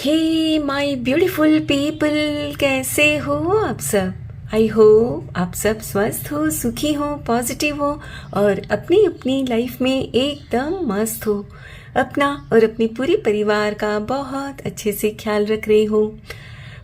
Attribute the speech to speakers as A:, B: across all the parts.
A: Hey my beautiful people, कैसे हो आप सब। आई होप आप सब स्वस्थ हो, सुखी हो, पॉजिटिव हो और अपनी अपनी लाइफ में एकदम मस्त हो। अपना और अपने पूरे परिवार का बहुत अच्छे से ख्याल रख रही हो।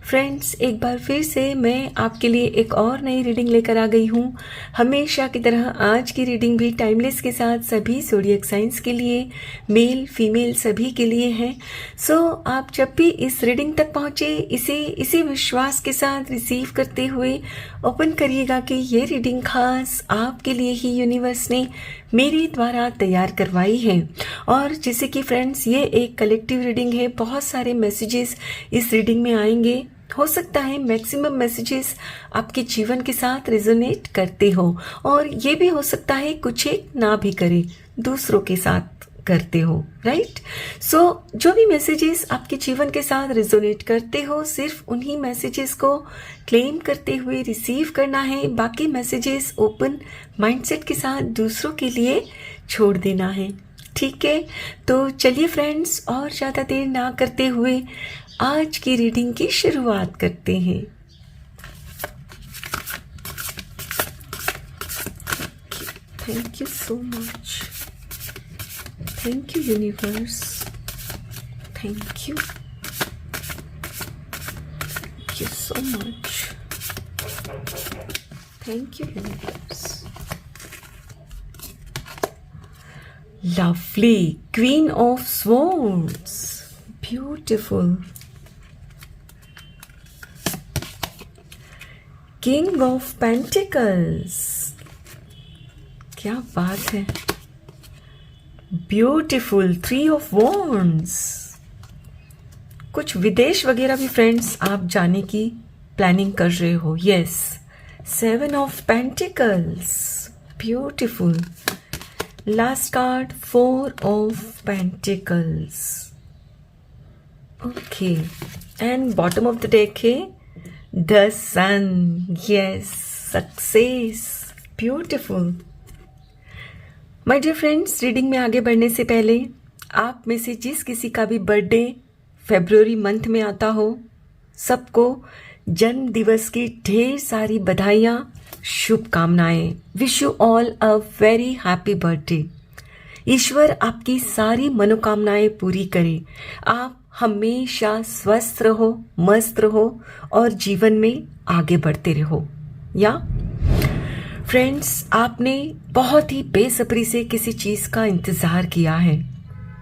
A: फ्रेंड्स, एक बार फिर से मैं आपके लिए एक और नई रीडिंग लेकर आ गई हूँ। हमेशा की तरह आज की रीडिंग भी टाइमलेस के साथ सभी ज़ोडिएक साइंस के लिए, मेल फीमेल सभी के लिए है। सो आप जब भी इस रीडिंग तक पहुँचे, इसे इसी विश्वास के साथ रिसीव करते हुए ओपन करिएगा कि ये रीडिंग खास आपके लिए ही यूनिवर्स ने मेरे द्वारा तैयार करवाई है। और जैसे कि फ्रेंड्स, ये एक कलेक्टिव रीडिंग है, बहुत सारे मैसेजेस इस रीडिंग में आएंगे। हो सकता है मैक्सिमम मैसेजेस आपके जीवन के साथ रेजोनेट करते हो और ये भी हो सकता है कुछ एक ना भी करे, दूसरों के साथ करते हो, राइट। सो जो भी मैसेजेस आपके जीवन के साथ रेजोनेट करते हो, सिर्फ उन्हीं मैसेजेस को क्लेम करते हुए रिसीव करना है। बाकी मैसेजेस ओपन माइंडसेट के साथ दूसरों के लिए छोड़ देना है, ठीक है। तो चलिए फ्रेंड्स, और ज़्यादा देर ना करते हुए आज की रीडिंग की शुरुआत करते हैं। Thank you so much, thank you universe, thank you so much, thank you universe. Lovely queen of swords, beautiful. King of pentacles, क्या बात है, ब्यूटिफुल। Three of wands. कुछ विदेश वगैरह भी फ्रेंड्स आप जाने की प्लानिंग कर रहे हो, yes. Seven of pentacles, beautiful. Last card, four of pentacles, okay. And bottom of the deck है the sun, yes, success, beautiful. My dear friends, reading में आगे बढ़ने से पहले आप में से जिस किसी का भी बर्थडे फरवरी मंथ में आता हो, सबको जन्म दिवस की ढेर सारी बधाइयाँ, शुभकामनाएं। Wish you all a very happy birthday. ईश्वर आपकी सारी मनोकामनाएं पूरी करे। आप हमेशा स्वस्थ रहो, मस्त रहो और जीवन में आगे बढ़ते रहो। या फ्रेंड्स, आपने बहुत ही बेसब्री से किसी चीज़ का इंतज़ार किया है,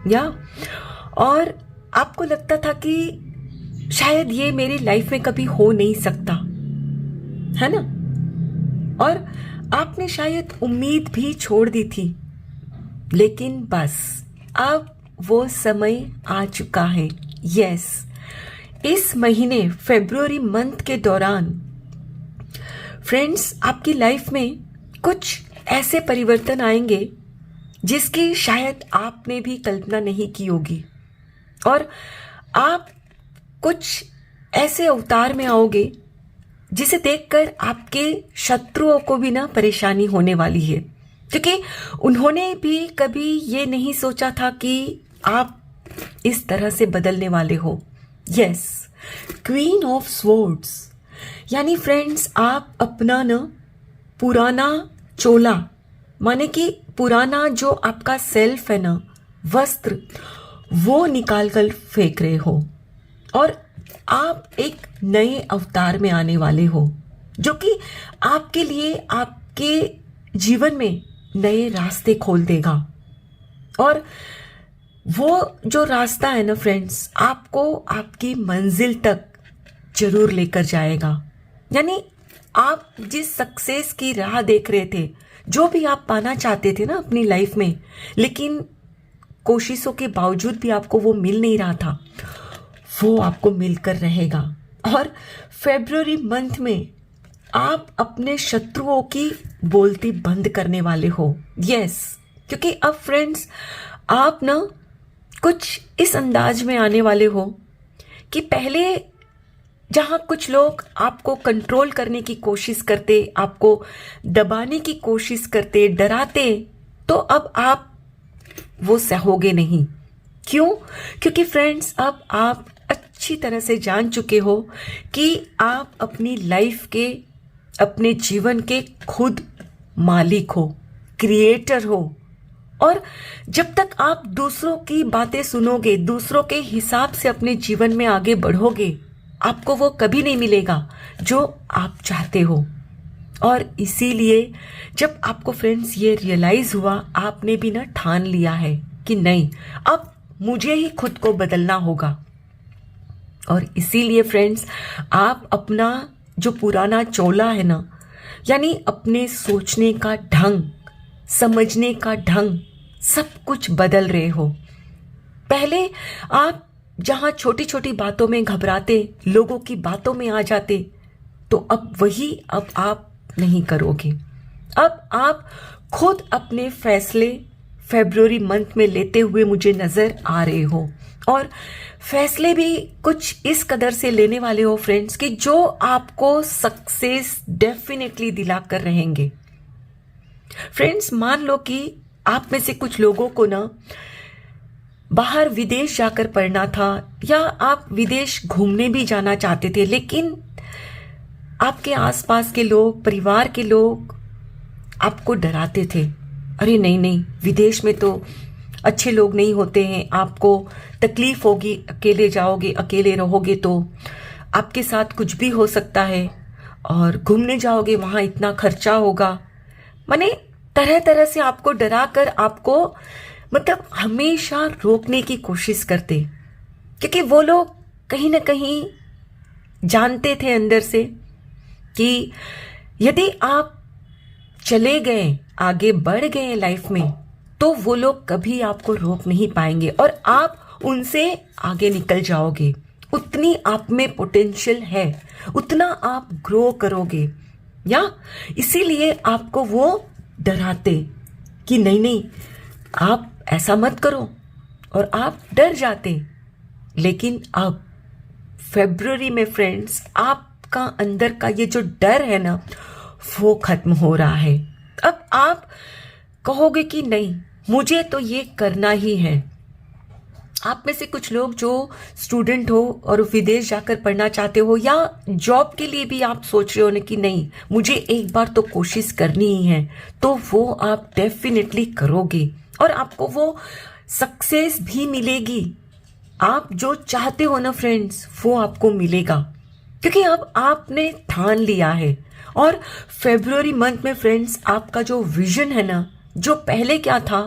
A: या और आपको लगता था कि शायद ये मेरी लाइफ में कभी हो नहीं सकता, है ना। और आपने शायद उम्मीद भी छोड़ दी थी, लेकिन बस अब वो समय आ चुका है। यस, इस महीने फरवरी मंथ के दौरान फ्रेंड्स आपकी लाइफ में कुछ ऐसे परिवर्तन आएंगे जिसकी शायद आपने भी कल्पना नहीं की होगी, और आप कुछ ऐसे अवतार में आओगे जिसे देखकर आपके शत्रुओं को भी ना परेशानी होने वाली है, क्योंकि उन्होंने भी कभी ये नहीं सोचा था कि आप इस तरह से बदलने वाले हो। यस, क्वीन ऑफ स्वॉर्ड्स, यानी फ्रेंड्स आप अपना ना पुराना चोला, माने कि पुराना जो आपका सेल्फ है ना, वस्त्र, वो निकाल कर फेंक रहे हो और आप एक नए अवतार में आने वाले हो, जो कि आपके लिए आपके जीवन में नए रास्ते खोल देगा। और वो जो रास्ता है ना फ्रेंड्स, आपको आपकी मंजिल तक जरूर लेकर जाएगा। यानी आप जिस सक्सेस की राह देख रहे थे, जो भी आप पाना चाहते थे ना अपनी लाइफ में, लेकिन कोशिशों के बावजूद भी आपको वो मिल नहीं रहा था, वो आपको मिलकर रहेगा। और फरवरी मंथ में आप अपने शत्रुओं की बोलती बंद करने वाले हो। यस, क्योंकि अब फ्रेंड्स आप ना कुछ इस अंदाज में आने वाले हो कि पहले जहां कुछ लोग आपको कंट्रोल करने की कोशिश करते, आपको दबाने की कोशिश करते, डराते, तो अब आप वो सहोगे नहीं। क्यों? क्योंकि फ्रेंड्स अब आप अच्छी तरह से जान चुके हो कि आप अपनी लाइफ के, अपने जीवन के खुद मालिक हो, क्रिएटर हो। और जब तक आप दूसरों की बातें सुनोगे, दूसरों के हिसाब से अपने जीवन में आगे बढ़ोगे, आपको वो कभी नहीं मिलेगा जो आप चाहते हो। और इसीलिए जब आपको फ्रेंड्स ये रियलाइज हुआ, आपने भी ना ठान लिया है कि नहीं, अब मुझे ही खुद को बदलना होगा। और इसीलिए फ्रेंड्स, आप अपना जो पुराना चोला है ना, यानी अपने सोचने का ढंग, समझने का ढंग, सब कुछ बदल रहे हो। पहले आप जहां छोटी छोटी बातों में घबराते, लोगों की बातों में आ जाते, तो अब आप नहीं करोगे। अब आप खुद अपने फैसले फरवरी मंथ में लेते हुए मुझे नजर आ रहे हो। और फैसले भी कुछ इस कदर से लेने वाले हो फ्रेंड्स कि जो आपको सक्सेस डेफिनेटली दिला कर रहेंगे। फ्रेंड्स, मान लो कि आप में से कुछ लोगों को ना बाहर विदेश जाकर पढ़ना था, या आप विदेश घूमने भी जाना चाहते थे, लेकिन आपके आसपास के लोग, परिवार के लोग आपको डराते थे। अरे नहीं नहीं, विदेश में तो अच्छे लोग नहीं होते हैं, आपको तकलीफ होगी, अकेले जाओगे, अकेले रहोगे तो आपके साथ कुछ भी हो सकता है, और घूमने जाओगे वहाँ इतना खर्चा होगा। माने तरह तरह से आपको डरा कर, आपको मतलब हमेशा रोकने की कोशिश करते, क्योंकि वो लोग कहीं ना कहीं जानते थे अंदर से कि यदि आप चले गए, आगे बढ़ गए लाइफ में, तो वो लोग कभी आपको रोक नहीं पाएंगे और आप उनसे आगे निकल जाओगे। उतनी आप में पोटेंशियल है, उतना आप ग्रो करोगे। या इसीलिए आपको वो डराते कि नहीं नहीं, आप ऐसा मत करो, और आप डर जाते। लेकिन अब फरवरी में फ्रेंड्स, आपका अंदर का ये जो डर है ना, वो खत्म हो रहा है। अब आप कहोगे कि नहीं, मुझे तो ये करना ही है। आप में से कुछ लोग जो स्टूडेंट हो और विदेश जाकर पढ़ना चाहते हो, या जॉब के लिए भी आप सोच रहे हो ना कि नहीं, मुझे एक बार तो कोशिश करनी ही है, तो वो आप डेफिनेटली करोगे और आपको वो सक्सेस भी मिलेगी। आप जो चाहते हो ना फ्रेंड्स, वो आपको मिलेगा, क्योंकि अब आपने ठान लिया है। और फरवरी मंथ में फ्रेंड्स, आपका जो विजन है ना, जो पहले क्या था,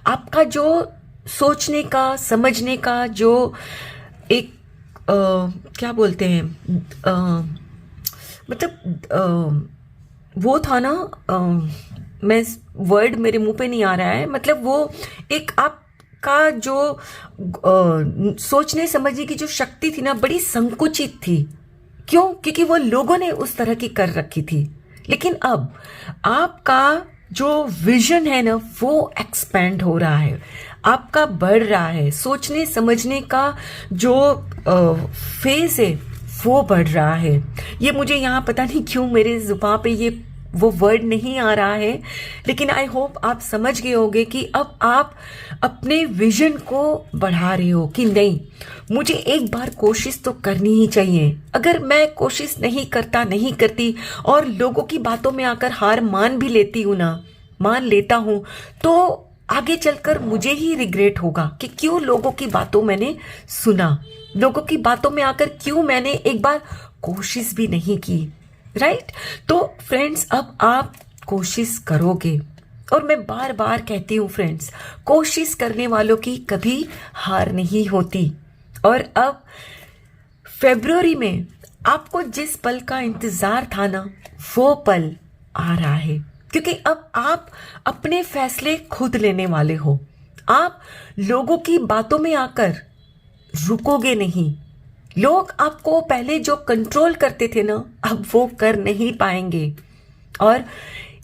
A: आपका जो सोचने का, समझने का जो एक क्या बोलते हैं, मतलब वो था ना, मैं वर्ड मेरे मुंह पे नहीं आ रहा है, मतलब वो एक आपका जो सोचने समझने की जो शक्ति थी ना, बड़ी संकुचित थी। क्यों? क्योंकि वो लोगों ने उस तरह की कर रखी थी। लेकिन अब आपका जो विजन है ना, वो एक्सपेंड हो रहा है, आपका बढ़ रहा है। सोचने समझने का जो फेज है वो बढ़ रहा है। ये मुझे यहाँ पता नहीं क्यों मेरे जुबान पे ये वो वर्ड नहीं आ रहा है, लेकिन आई होप आप समझ गए होंगे कि अब आप अपने विजन को बढ़ा रहे हो कि नहीं, मुझे एक बार कोशिश तो करनी ही चाहिए। अगर मैं कोशिश नहीं करती और लोगों की बातों में आकर हार मान भी लेती हूँ ना, मान लेता हूँ, तो आगे चलकर मुझे ही रिग्रेट होगा कि क्यों लोगों की बातों मैंने सुना, लोगों की बातों में आकर क्यों मैंने एक बार कोशिश भी नहीं की। राइट? तो फ्रेंड्स, अब आप कोशिश करोगे, और मैं बार बार कहती हूँ फ्रेंड्स, कोशिश करने वालों की कभी हार नहीं होती। और अब फरवरी में आपको जिस पल का इंतजार था ना, वो पल आ रहा है, क्योंकि अब आप अपने फैसले खुद लेने वाले हो। आप लोगों की बातों में आकर रुकोगे नहीं। लोग आपको पहले जो कंट्रोल करते थे ना, अब वो कर नहीं पाएंगे। और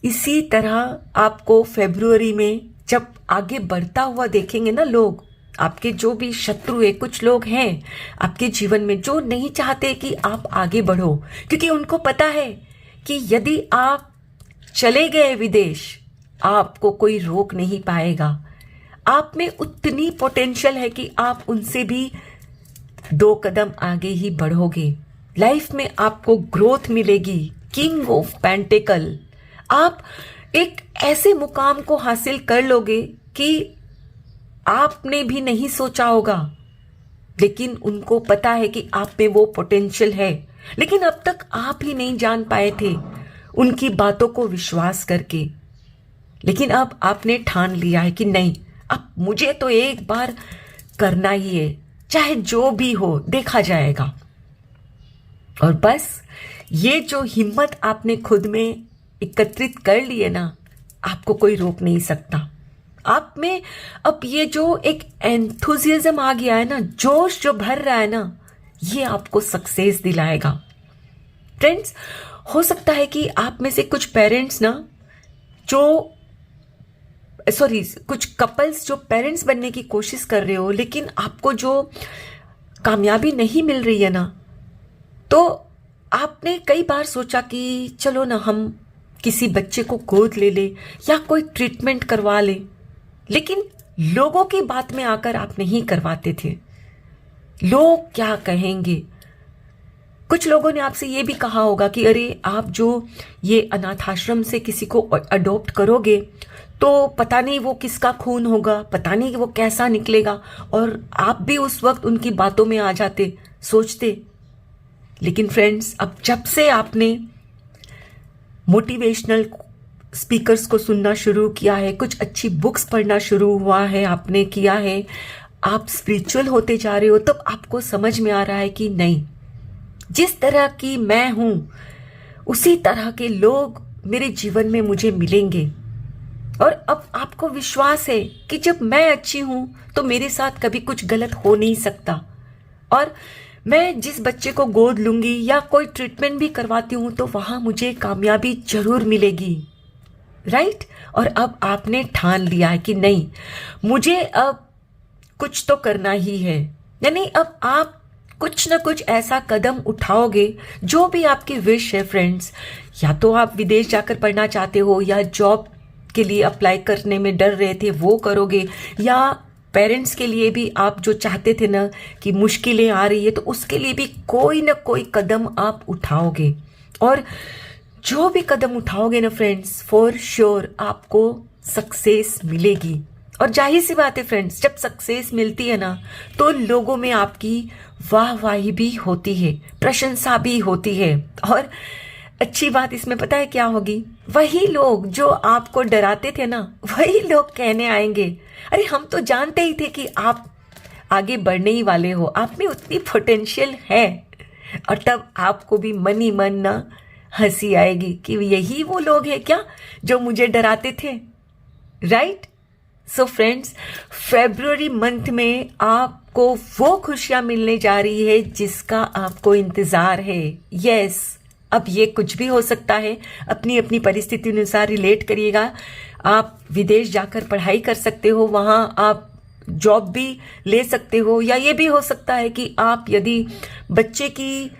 A: इसी तरह आपको फरवरी में जब आगे बढ़ता हुआ देखेंगे ना लोग, आपके जो भी शत्रु है, कुछ लोग हैं आपके जीवन में जो नहीं चाहते कि आप आगे बढ़ो, क्योंकि उनको पता है कि यदि आप चले गए विदेश, आपको कोई रोक नहीं पाएगा। आप में उतनी पोटेंशियल है कि आप उनसे भी 2 कदम आगे ही बढ़ोगे। लाइफ में आपको ग्रोथ मिलेगी। किंग ऑफ पेंटिकल, आप एक ऐसे मुकाम को हासिल कर लोगे कि आपने भी नहीं सोचा होगा, लेकिन उनको पता है कि आप में वो पोटेंशियल है, लेकिन अब तक आप ही नहीं जान पाए थे उनकी बातों को विश्वास करके। लेकिन अब आपने ठान लिया है कि नहीं, अब मुझे तो एक बार करना ही है, चाहे जो भी हो देखा जाएगा। और बस ये जो हिम्मत आपने खुद में एकत्रित कर ली है ना, आपको कोई रोक नहीं सकता। आप में अब ये जो एक एंथुजियाज्म आ गया है ना, जोश जो भर रहा है ना, ये आपको सक्सेस दिलाएगा। फ्रेंड्स, हो सकता है कि आप में से कुछ पेरेंट्स ना कुछ कपल्स जो पेरेंट्स बनने की कोशिश कर रहे हो, लेकिन आपको जो कामयाबी नहीं मिल रही है ना, तो आपने कई बार सोचा कि चलो ना हम किसी बच्चे को गोद ले ले या कोई ट्रीटमेंट करवा ले, लेकिन लोगों की बात में आकर आप नहीं करवाते थे। लोग क्या कहेंगे? कुछ लोगों ने आपसे ये भी कहा होगा कि अरे आप जो ये अनाथ आश्रम से किसी को अडॉप्ट करोगे तो पता नहीं वो किसका खून होगा, पता नहीं वो कैसा निकलेगा, और आप भी उस वक्त उनकी बातों में आ जाते, सोचते। लेकिन फ्रेंड्स, अब जब से आपने मोटिवेशनल स्पीकर्स को सुनना शुरू किया है, कुछ अच्छी बुक्स पढ़ना शुरू हुआ है, आपने किया है, आप स्पिरिचुअल होते जा रहे हो, तब आपको समझ में आ रहा है कि नहीं, जिस तरह की मैं हूं उसी तरह के लोग मेरे जीवन में मुझे मिलेंगे। और अब आपको विश्वास है कि जब मैं अच्छी हूं तो मेरे साथ कभी कुछ गलत हो नहीं सकता, और मैं जिस बच्चे को गोद लूंगी या कोई ट्रीटमेंट भी करवाती हूं तो वहां मुझे कामयाबी जरूर मिलेगी, राइट? और अब आपने ठान लिया है कि नहीं, मुझे अब कुछ तो करना ही है। यानी अब आप कुछ ना कुछ ऐसा कदम उठाओगे जो भी आपकी विश है। फ्रेंड्स, या तो आप विदेश जाकर पढ़ना चाहते हो, या जॉब के लिए अप्लाई करने में डर रहे थे वो करोगे, या पेरेंट्स के लिए भी आप जो चाहते थे ना कि मुश्किलें आ रही है, तो उसके लिए भी कोई ना कोई कदम आप उठाओगे। और जो भी कदम उठाओगे ना फ्रेंड्स, फॉर श्योर आपको सक्सेस मिलेगी। और जाहिर सी बात है फ्रेंड्स, जब सक्सेस मिलती है ना तो लोगों में आपकी वाहवाही भी होती है, प्रशंसा भी होती है। और अच्छी बात इसमें पता है क्या होगी? वही लोग जो आपको डराते थे ना, वही लोग कहने आएंगे, अरे हम तो जानते ही थे कि आप आगे बढ़ने ही वाले हो, आप में उतनी पोटेंशियल है। और तब आपको भी मन ही मन ना हंसी आएगी कि यही वो लोग हैं क्या जो मुझे डराते थे, राइट? सो फ्रेंड्स, फरवरी मंथ में आपको वो खुशियां मिलने जा रही है जिसका आपको इंतजार है। यस, अब ये कुछ भी हो सकता है, अपनी अपनी परिस्थिति अनुसार रिलेट करिएगा। आप विदेश जाकर पढ़ाई कर सकते हो, वहां आप जॉब भी ले सकते हो, या ये भी हो सकता है कि आप यदि बच्चे की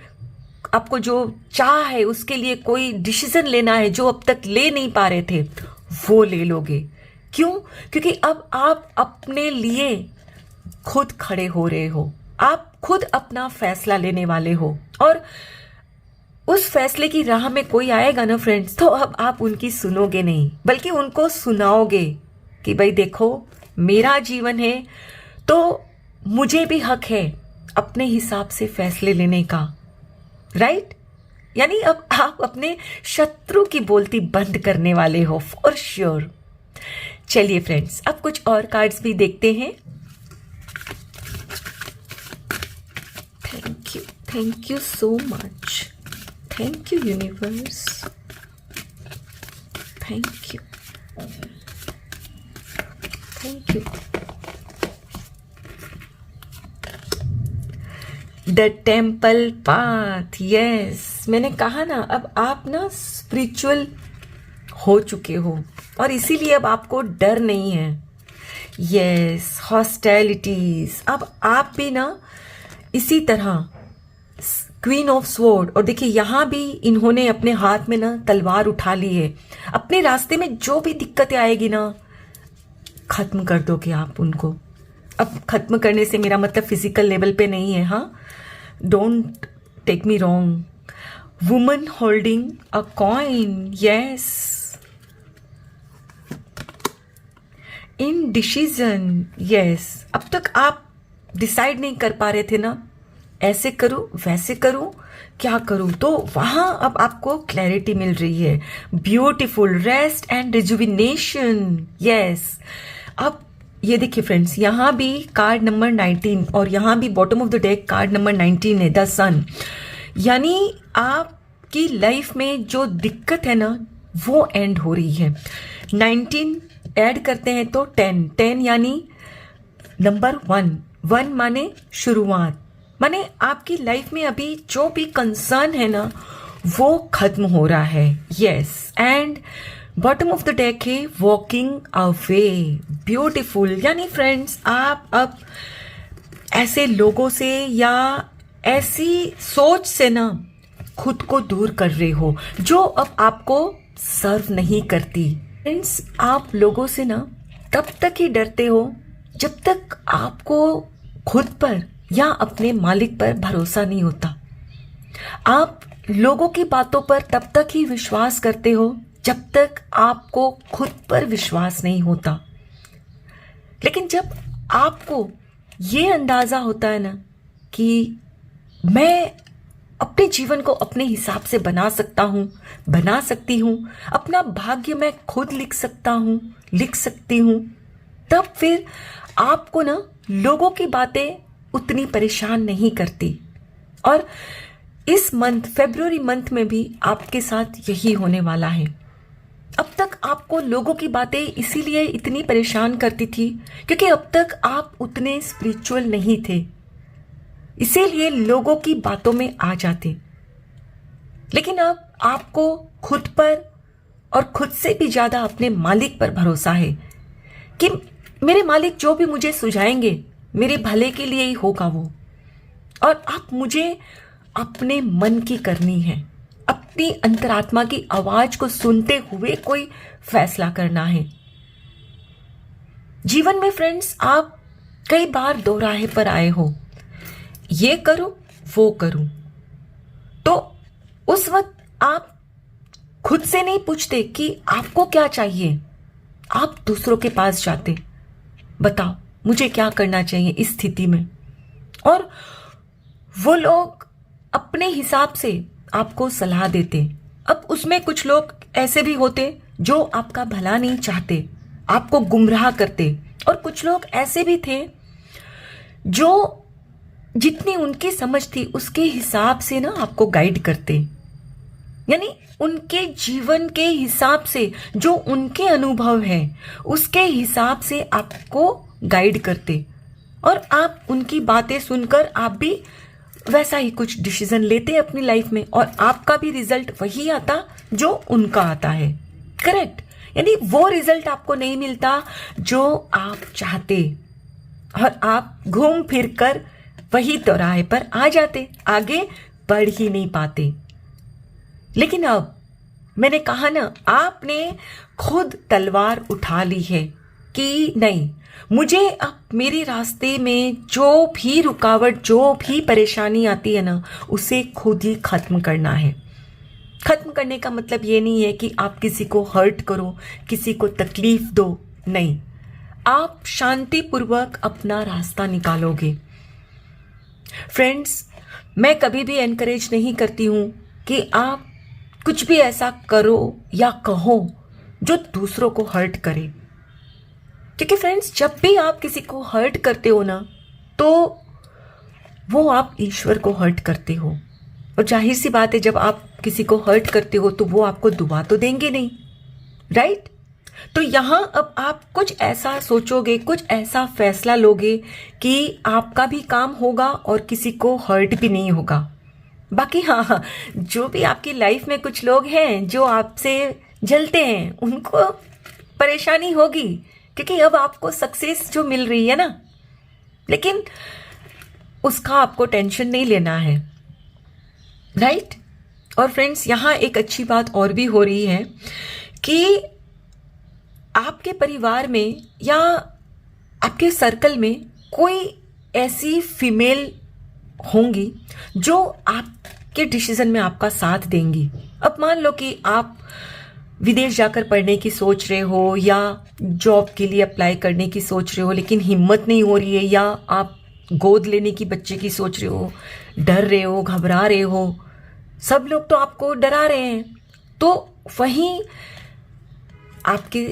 A: आपको जो चाह है उसके लिए कोई डिसीजन लेना है जो अब तक ले नहीं पा रहे थे, वो ले लोगे। क्यों? क्योंकि अब आप अपने लिए खुद खड़े हो रहे हो, आप खुद अपना फैसला लेने वाले हो। और उस फैसले की राह में कोई आएगा ना फ्रेंड्स, तो अब आप उनकी सुनोगे नहीं, बल्कि उनको सुनाओगे कि भाई देखो, मेरा जीवन है तो मुझे भी हक है अपने हिसाब से फैसले लेने का, राइट? यानी अब आप अपने शत्रु की बोलती बंद करने वाले हो, फॉर श्योर। चलिए फ्रेंड्स, अब कुछ और कार्ड्स भी देखते हैं। Thank you so much, thank you universe, thank you. The temple path, yes, मैंने कहा ना, अब आप ना स्पिरिचुअल हो चुके हो और इसीलिए अब आपको डर नहीं है। यस, हॉस्टिलिटीज, अब आप भी ना इसी तरह क्वीन ऑफ स्वॉर्ड, और देखिए यहां भी इन्होंने अपने हाथ में ना तलवार उठा ली है। अपने रास्ते में जो भी दिक्कतें आएगी ना, खत्म कर दोगे आप उनको, अब खत्म करने से मेरा मतलब फिजिकल लेवल पे नहीं है, हाँ, don't take me wrong. Woman holding a coin, yes. Indecision, yes. अब तक आप डिसाइड नहीं कर पा रहे थे ना, ऐसे करूं वैसे करूं क्या करूं, तो वहां अब आपको क्लैरिटी मिल रही है। Beautiful, rest and rejuvenation, yes. अब ये देखिए फ्रेंड्स, यहां भी कार्ड नंबर 19 और यहां भी bottom of the deck card number 19 है, द सन। यानी आपकी लाइफ में जो दिक्कत है ना वो एंड हो रही है। 19 ऐड करते हैं तो 10 यानी नंबर 1 माने शुरुआत, माने आपकी लाइफ में अभी जो भी कंसर्न है ना वो खत्म हो रहा है, yes. And bottom of the deck है वॉकिंग अवे, ब्यूटीफुल। यानी फ्रेंड्स आप अब ऐसे लोगों से या ऐसी सोच से ना खुद को दूर कर रहे हो जो अब आपको सर्व नहीं करती। फ्रेंड्स आप लोगों से ना तब तक ही डरते हो जब तक आपको खुद पर या अपने मालिक पर भरोसा नहीं होता। आप लोगों की बातों पर तब तक ही विश्वास करते हो जब तक आपको खुद पर विश्वास नहीं होता। लेकिन जब आपको ये अंदाजा होता है ना कि मैं अपने जीवन को अपने हिसाब से बना सकता हूं, बना सकती हूं, अपना भाग्य मैं खुद लिख सकता हूं, लिख सकती हूं, तब फिर आपको ना लोगों की बातें उतनी परेशान नहीं करती। और इस मंथ, फरवरी मंथ में भी आपके साथ यही होने वाला है। अब तक आपको लोगों की बातें इसीलिए इतनी परेशान करती थी क्योंकि अब तक आप उतने स्पिरिचुअल नहीं थे, इसीलिए लोगों की बातों में आ जाते। लेकिन अब आपको खुद पर और खुद से भी ज्यादा अपने मालिक पर भरोसा है कि मेरे मालिक जो भी मुझे सुझाएंगे मेरे भले के लिए ही होगा वो। और अब मुझे अपने मन की करनी है, अपनी अंतरात्मा की आवाज को सुनते हुए कोई फैसला करना है। जीवन में फ्रेंड्स आप कई बार दो राह पर आए हो, ये करूं वो करूं, तो उस वक्त आप खुद से नहीं पूछते कि आपको क्या चाहिए, आप दूसरों के पास जाते, बताओ मुझे क्या करना चाहिए इस स्थिति में। और वो लोग अपने हिसाब से आपको सलाह देते। अब उसमें कुछ लोग ऐसे भी होते जो आपका भला नहीं चाहते, आपको गुमराह करते, और कुछ लोग ऐसे भी थे जो जितनी उनकी समझ थी उसके हिसाब से ना आपको गाइड करते। यानी उनके जीवन के हिसाब से, जो उनके अनुभव है उसके हिसाब से आपको गाइड करते, और आप उनकी बातें सुनकर आप भी वैसा ही कुछ डिसीजन लेते अपनी लाइफ में, और आपका भी रिजल्ट वही आता जो उनका आता है, करेक्ट। यानी वो रिजल्ट आपको नहीं मिलता जो आप चाहते, और आप घूम फिर कर वही चौराहे पर आ जाते, आगे बढ़ ही नहीं पाते। लेकिन अब मैंने कहा ना, आपने खुद तलवार उठा ली है कि नहीं, मुझे अब मेरे रास्ते में जो भी रुकावट, जो भी परेशानी आती है ना, उसे खुद ही खत्म करना है। खत्म करने का मतलब ये नहीं है कि आप किसी को हर्ट करो, किसी को तकलीफ दो, नहीं, आप शांतिपूर्वक अपना रास्ता निकालोगे। फ्रेंड्स मैं कभी भी एनकरेज नहीं करती हूं कि आप कुछ भी ऐसा करो या कहो जो दूसरों को हर्ट करे, क्योंकि फ्रेंड्स जब भी आप किसी को हर्ट करते हो ना, तो वो आप ईश्वर को हर्ट करते हो। और जाहिर सी बात है, जब आप किसी को हर्ट करते हो तो वो आपको दुआ तो देंगे नहीं, राइट। तो यहां अब आप कुछ ऐसा सोचोगे, कुछ ऐसा फैसला लोगे कि आपका भी काम होगा और किसी को हर्ट भी नहीं होगा। बाकी हाँ, जो भी आपकी लाइफ में कुछ लोग हैं जो आपसे जलते हैं, उनको परेशानी होगी क्योंकि अब आपको सक्सेस जो मिल रही है ना, लेकिन उसका आपको टेंशन नहीं लेना है, राइट। और फ्रेंड्स यहां एक अच्छी बात और भी हो रही है कि आपके परिवार में या आपके सर्कल में कोई ऐसी फीमेल होंगी जो आपके डिसीजन में आपका साथ देंगी। अब मान लो कि आप विदेश जाकर पढ़ने की सोच रहे हो या जॉब के लिए अप्लाई करने की सोच रहे हो, लेकिन हिम्मत नहीं हो रही है, या आप गोद लेने की बच्चे की सोच रहे हो, डर रहे हो, घबरा रहे हो, सब लोग तो आपको डरा रहे हैं। तो वहीं आपके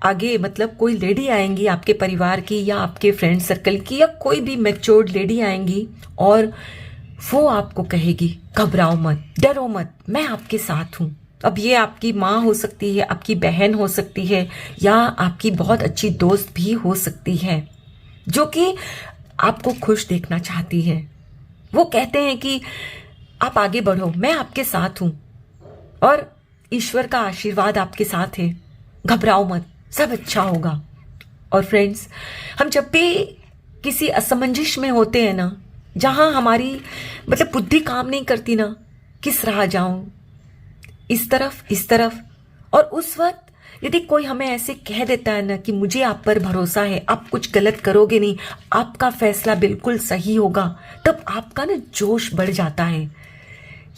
A: आगे मतलब कोई लेडी आएंगी आपके परिवार की या आपके फ्रेंड सर्कल की या कोई भी मैच्योर्ड लेडी आएंगी और वो आपको कहेगी घबराओ मत, डरो मत, मैं आपके साथ हूँ। अब ये आपकी माँ हो सकती है, आपकी बहन हो सकती है, या आपकी बहुत अच्छी दोस्त भी हो सकती है जो कि आपको खुश देखना चाहती है। वो कहते हैं कि आप आगे बढ़ो, मैं आपके साथ हूँ और ईश्वर का आशीर्वाद आपके साथ है, घबराओ मत, सब अच्छा होगा। और फ्रेंड्स, हम जब भी किसी असमंजस में होते हैं ना, जहां हमारी मतलब बुद्धि काम नहीं करती ना, किस राह जाऊं, इस तरफ, और उस वक्त यदि कोई हमें ऐसे कह देता है ना कि मुझे आप पर भरोसा है, आप कुछ गलत करोगे नहीं, आपका फैसला बिल्कुल सही होगा, तब आपका ना जोश बढ़ जाता है।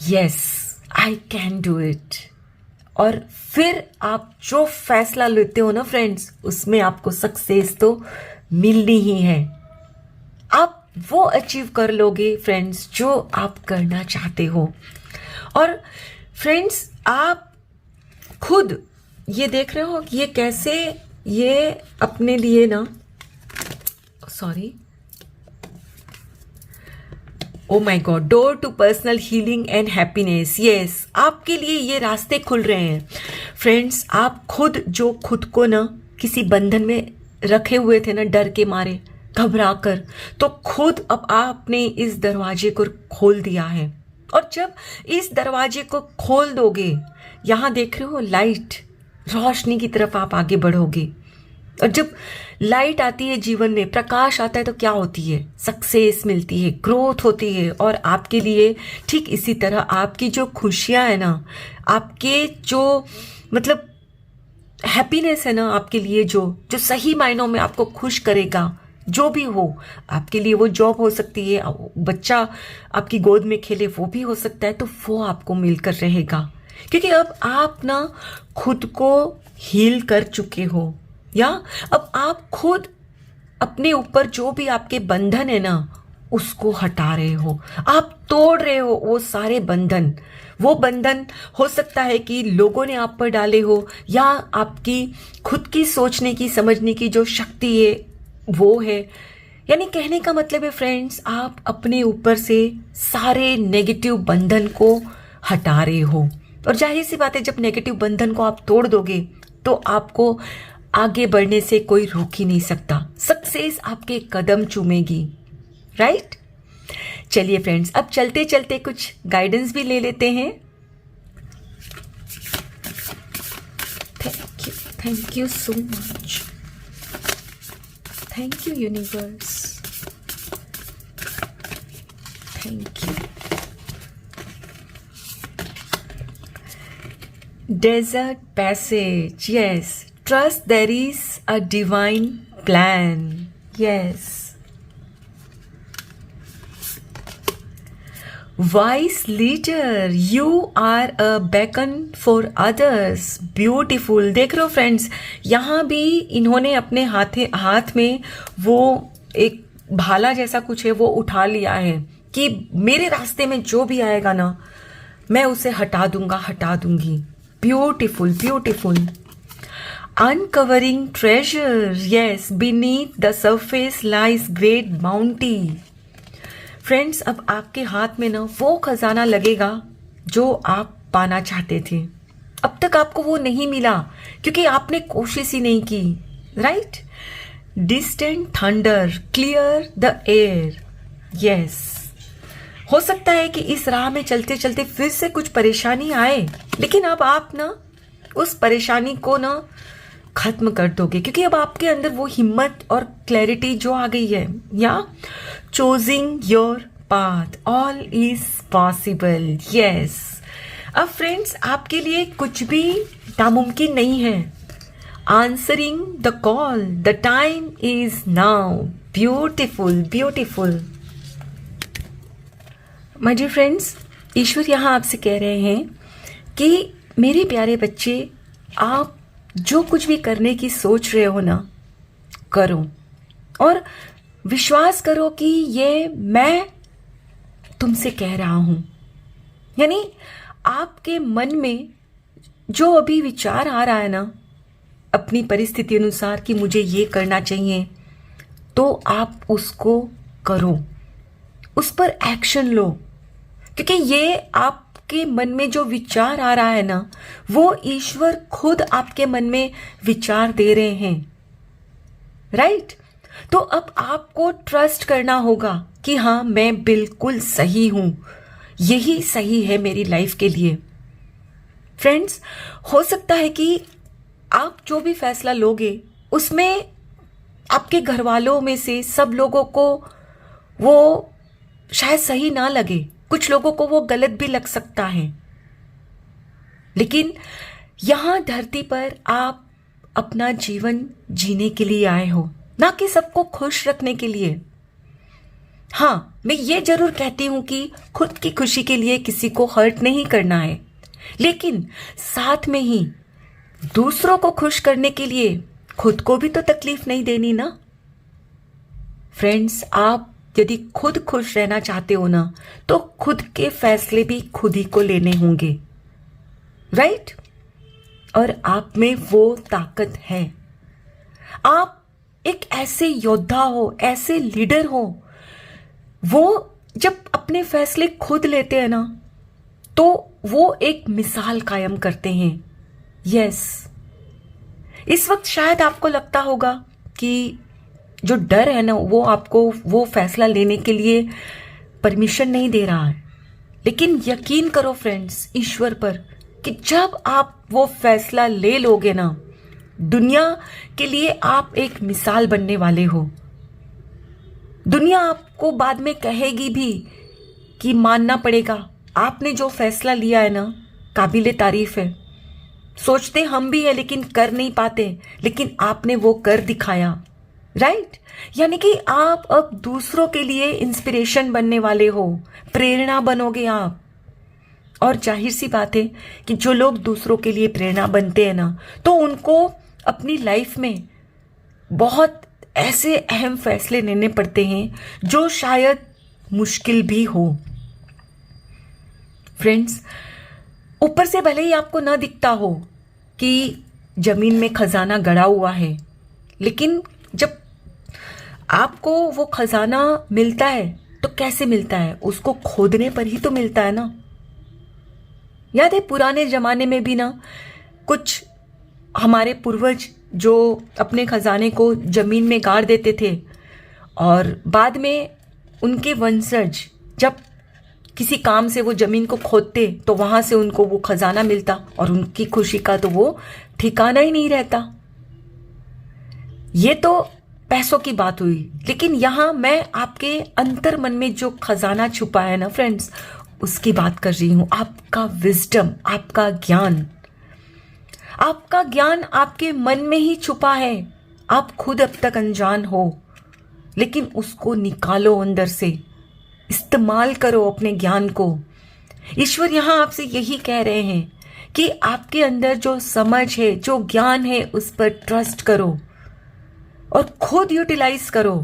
A: Yes, I can do it. और फिर आप जो फैसला लेते हो ना फ्रेंड्स, उसमें आपको सक्सेस तो मिलनी ही है। आप वो अचीव कर लोगे फ्रेंड्स जो आप करना चाहते हो। और फ्रेंड्स, आप खुद ये देख रहे हो कि ये कैसे ये अपने लिए ना, sorry, oh my God, door to personal healing and happiness. Yes, आपके लिए ये रास्ते खुल रहे हैं फ्रेंड्स। आप खुद जो खुद को ना किसी बंधन में रखे हुए थे ना, डर के मारे, घबरा कर, तो खुद अब आपने इस दरवाजे को खोल दिया है। और जब इस दरवाजे को खोल दोगे, यहां देख रहे हो लाइट, रोशनी की तरफ आप आगे बढ़ोगे। और जब लाइट आती है जीवन में, प्रकाश आता है, तो क्या होती है? सक्सेस मिलती है, ग्रोथ होती है। और आपके लिए ठीक इसी तरह आपकी जो खुशियां है ना, आपके जो मतलब हैप्पीनेस है ना, आपके लिए जो सही मायनों में आपको खुश करेगा, जो भी हो, आपके लिए वो जॉब हो सकती है, बच्चा आपकी गोद में खेले वो भी हो सकता है, तो वो आपको मिलकर रहेगा। क्योंकि अब आप ना खुद को हील कर चुके हो, या अब आप खुद अपने ऊपर जो भी आपके बंधन है ना, उसको हटा रहे हो, आप तोड़ रहे हो वो सारे बंधन। वो बंधन हो सकता है कि लोगों ने आप पर डाले हो, या आपकी खुद की सोचने की समझने की जो शक्ति है वो है। यानी कहने का मतलब है फ्रेंड्स, आप अपने ऊपर से सारे नेगेटिव बंधन को हटा रहे हो। और जाहिर सी बात है, जब नेगेटिव बंधन को आप तोड़ दोगे तो आपको आगे बढ़ने से कोई रोक ही नहीं सकता। सक्सेस आपके कदम चूमेगी, राइट? चलिए फ्रेंड्स, अब चलते चलते कुछ गाइडेंस भी ले लेते हैं। Thank you so much, thank you universe, thank you. Desert passage, yes. Trust there is a divine plan. Yes. Wise leader, you are a beacon for others. Beautiful. देख रहे हो फ्रेंड्स, यहाँ भी इन्होंने अपने हाथ में वो एक भाला जैसा कुछ है वो उठा लिया है कि मेरे रास्ते में जो भी आएगा ना, मैं उसे हटा दूंगा, हटा दूंगी। Beautiful, beautiful. Uncovering treasure, yes. Beneath the surface lies great bounty. Friends, अब आपके हाथ में ना वो खजाना लगेगा जो आप पाना चाहते थे। अब तक आपको वो नहीं मिला क्योंकि आपने कोशिश ही नहीं की, right? Distant thunder, clear the air. Yes. हो सकता है कि इस राह में चलते चलते फिर से कुछ परेशानी आए, लेकिन अब आप ना उस परेशानी को ना खत्म कर दोगे, क्योंकि अब आपके अंदर वो हिम्मत और क्लैरिटी जो आ गई है। या choosing your path, all is possible. Yes, अब फ्रेंड्स, आपके लिए कुछ भी नामुमकिन नहीं है। Answering the call, the time is now. Beautiful beautiful. My dear friends, ईश्वर यहाँ आपसे कह रहे हैं कि मेरे प्यारे बच्चे, आप जो कुछ भी करने की सोच रहे हो ना, करो और विश्वास करो कि ये मैं तुमसे कह रहा हूं। यानी आपके मन में जो अभी विचार आ रहा है ना, अपनी परिस्थिति अनुसार कि मुझे ये करना चाहिए, तो आप उसको करो, उस पर एक्शन लो, क्योंकि ये आपके मन में जो विचार आ रहा है ना, वो ईश्वर खुद आपके मन में विचार दे रहे हैं, राइट? तो अब आपको ट्रस्ट करना होगा कि हाँ, मैं बिल्कुल सही हूं, यही सही है मेरी लाइफ के लिए। फ्रेंड्स, हो सकता है कि आप जो भी फैसला लोगे उसमें आपके घर वालों में से सब लोगों को वो शायद सही ना लगे, कुछ लोगों को वो गलत भी लग सकता है, लेकिन यहां धरती पर आप अपना जीवन जीने के लिए आए हो, ना कि सबको खुश रखने के लिए। हाँ, मैं ये जरूर कहती हूं कि खुद की खुशी के लिए किसी को हर्ट नहीं करना है, लेकिन साथ में ही दूसरों को खुश करने के लिए खुद को भी तो तकलीफ नहीं देनी ना। फ्रेंड्स, आप यदि खुद खुश रहना चाहते हो ना, तो खुद के फैसले भी खुद ही को लेने होंगे, राइट? और आप में वो ताकत है। आप एक ऐसे योद्धा हो, ऐसे लीडर हो, वो जब अपने फैसले खुद लेते हैं ना, तो वो एक मिसाल कायम करते हैं। यस, इस वक्त शायद आपको लगता होगा कि जो डर है ना, वो आपको वो फैसला लेने के लिए परमिशन नहीं दे रहा है, लेकिन यकीन करो फ्रेंड्स ईश्वर पर कि जब आप वो फैसला ले लोगे ना, दुनिया के लिए आप एक मिसाल बनने वाले हो। दुनिया आपको बाद में कहेगी भी कि मानना पड़ेगा, आपने जो फैसला लिया है ना, काबिले तारीफ है। सोचते हम भी है लेकिन कर नहीं पाते, लेकिन आपने वो कर दिखाया, राइट? यानी कि आप अब दूसरों के लिए इंस्पिरेशन बनने वाले हो, प्रेरणा बनोगे आप। और जाहिर सी बात है कि जो लोग दूसरों के लिए प्रेरणा बनते हैं ना, तो उनको अपनी लाइफ में बहुत ऐसे अहम फैसले लेने पड़ते हैं जो शायद मुश्किल भी हो। फ्रेंड्स, ऊपर से भले ही आपको ना दिखता हो कि जमीन में खजाना गड़ा हुआ है, लेकिन जब आपको वो खजाना मिलता है तो कैसे मिलता है? उसको खोदने पर ही तो मिलता है ना। याद है पुराने जमाने में भी ना, कुछ हमारे पूर्वज जो अपने खजाने को जमीन में गाड़ देते थे, और बाद में उनके वंशज जब किसी काम से वो जमीन को खोदते तो वहां से उनको वो खजाना मिलता, और उनकी खुशी का तो वो ठिकाना ही नहीं रहता। ये तो पैसों की बात हुई, लेकिन यहां मैं आपके अंतर मन में जो खजाना छुपा है ना फ्रेंड्स, उसकी बात कर रही हूं। आपका विजडम, आपका ज्ञान, आपका ज्ञान आपके मन में ही छुपा है। आप खुद अब तक अनजान हो, लेकिन उसको निकालो अंदर से, इस्तेमाल करो अपने ज्ञान को। ईश्वर यहां आपसे यही कह रहे हैं कि आपके अंदर जो समझ है, जो ज्ञान है, उस पर ट्रस्ट करो और खुद यूटिलाइज करो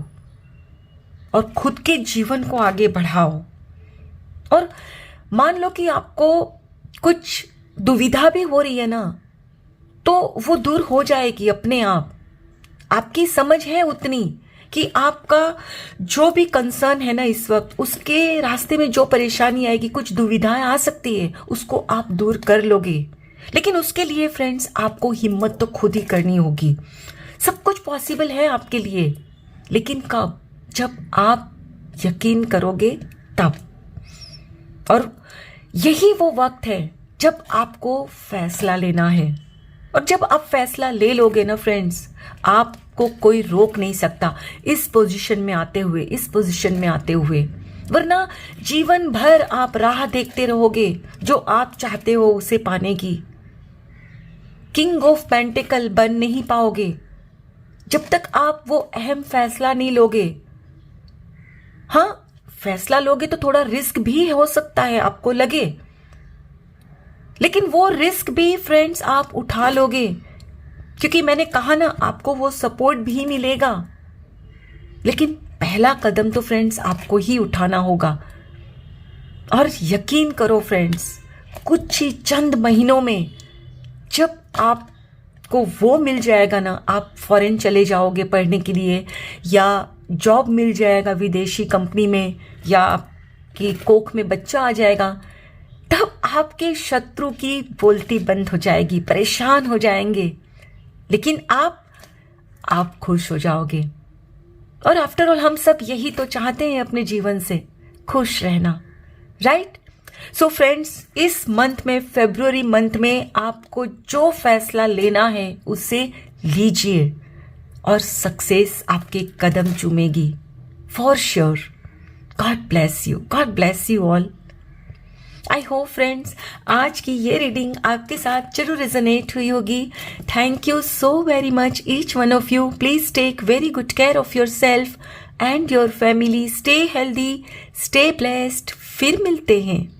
A: और खुद के जीवन को आगे बढ़ाओ। और मान लो कि आपको कुछ दुविधा भी हो रही है ना, तो वो दूर हो जाएगी अपने आप। आपकी समझ है उतनी कि आपका जो भी कंसर्न है ना इस वक्त, उसके रास्ते में जो परेशानी आएगी, कुछ दुविधाएं आ सकती है, उसको आप दूर कर लोगे। लेकिन उसके लिए फ्रेंड्स आपको हिम्मत तो खुद ही करनी होगी। सब कुछ पॉसिबल है आपके लिए, लेकिन कब? जब आप यकीन करोगे तब। और यही वो वक्त है जब आपको फैसला लेना है। और जब आप फैसला ले लोगे ना फ्रेंड्स, आपको कोई रोक नहीं सकता इस पोजीशन में आते हुए, इस पोजीशन में आते हुए। वरना जीवन भर आप राह देखते रहोगे जो आप चाहते हो उसे पाने की। किंग ऑफ पेंटिकल बन नहीं पाओगे जब तक आप वो अहम फैसला नहीं लोगे, हाँ फैसला लोगे तो थोड़ा रिस्क भी हो सकता है, आपको लगे, लेकिन वो रिस्क भी फ्रेंड्स आप उठा लोगे, क्योंकि मैंने कहा ना आपको वो सपोर्ट भी मिलेगा। लेकिन पहला कदम तो फ्रेंड्स आपको ही उठाना होगा। और यकीन करो फ्रेंड्स, कुछ ही चंद महीनों में जब आपको वो मिल जाएगा ना, आप फॉरेन चले जाओगे पढ़ने के लिए, या जॉब मिल जाएगा विदेशी कंपनी में, या आपकी कोख में बच्चा आ जाएगा, तब आपके शत्रु की बोलती बंद हो जाएगी, परेशान हो जाएंगे, लेकिन आप खुश हो जाओगे। और आफ्टर ऑल हम सब यही तो चाहते हैं अपने जीवन से, खुश रहना, राइट? सो फ्रेंड्स, इस मंथ में, फरवरी मंथ में आपको जो फैसला लेना है उसे लीजिए और सक्सेस आपके कदम चूमेगी for sure. God bless you, god bless you all. I hope friends आज की ये रीडिंग आपके साथ जरूर रेजोनेट हुई होगी। Thank you so very much each one of you. Please take very good care of yourself and your family. Stay healthy, stay blessed. फिर मिलते हैं।